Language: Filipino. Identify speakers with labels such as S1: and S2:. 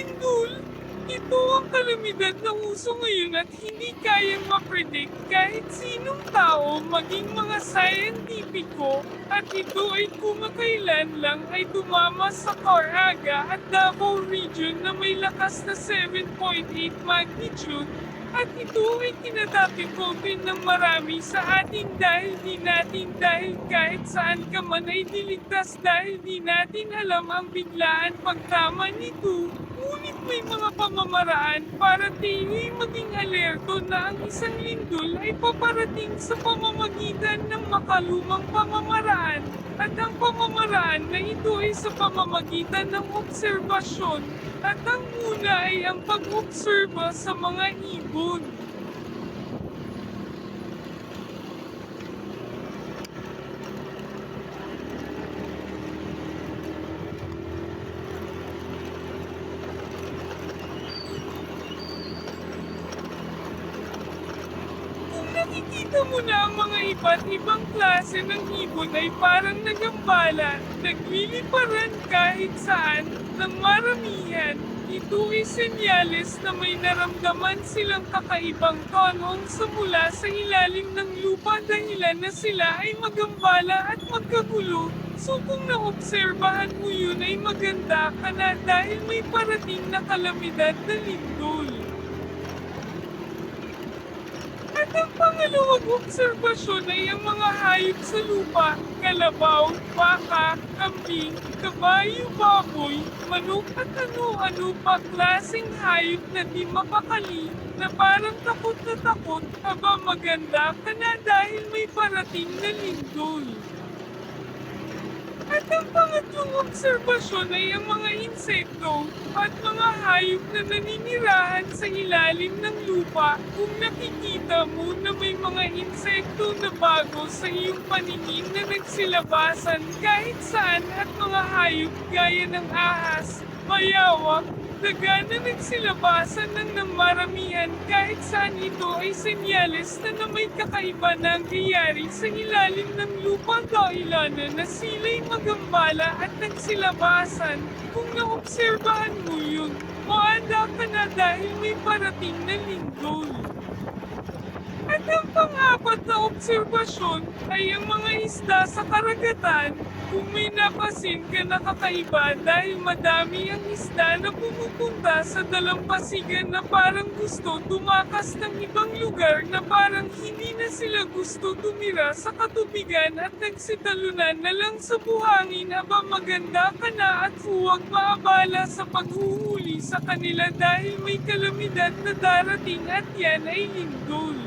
S1: Lindol, ito ang kalamidad na uso ngayon at hindi kayang ma-predict kahit sinong tao maging mga scientifico, at ito ay kumakailan lang ay tumama sa Caraga at Davao region na may lakas na 7.8 magnitude, at ito ay kinatapikotin ng marami sa atin dahil kahit saan ka man ay diligtas dahil di natin alam ang biglaan pagtama nito. Ngunit may mga pamamaraan para tayo'y maging alerto na ang isang lindol ay paparating sa pamamagitan ng makalumang pamamaraan, at ang pamamaraan na ito ay sa pamamagitan ng obserbasyon, at ang una ay ang pag-obserba sa mga ibon. Kung nakikita mo na ang mga iba't ibang klase ng ibon ay parang nagambala, nagliliparan kahit saan, ng maramihan, ito ay senyales na may naramdaman silang kakaibang tonong sa mula sa ilalim ng lupa dahilan na sila ay magambala at magkagulo. So kung naobserbahan mo yun ay maganda ka na dahil may parating na kalamidad na lindol. At ang pangalawang obserbasyon ay ang mga hayop sa lupa, kalabaw, baka, kambing, kabayo, baboy, manok at ano-ano pa klaseng hayop na di mapakali, na parang takot na takot, aba maganda ka na dahil may parating na lindol. At ang pangatlong obserbasyon ay ang mga insekto at mga hayop na naninirahan sa ilalim ng lupa. Kung nakikita mo na may mga insekto na bago sa iyong paningin na nagsilabasan kahit saan at mga hayop gaya ng ahas, bayawak, daga na nagsilabasan ng maramihan kahit saan ito ay senyales na may kakaiba na nangyayari sa ilalim ng lupa dahilanan na sila'y magambala at nagsilabasan. Kung naobserbahan mo yun, maanda ka na dahil may parating na lindol. At ang pang-apat na obserbasyon ay ang mga isda sa karagatan. Kung may napasin ka na kakaiba dahil madami ang isda na pumupunta sa dalampasigan na parang gusto tumakas ng ibang lugar na parang hindi na sila gusto tumira sa katubigan at nagsitalunan na lang sa buhangin, aba maganda ka na at huwag maabala sa paghuhuli sa kanila dahil may kalamidad na darating at yan ay lindol.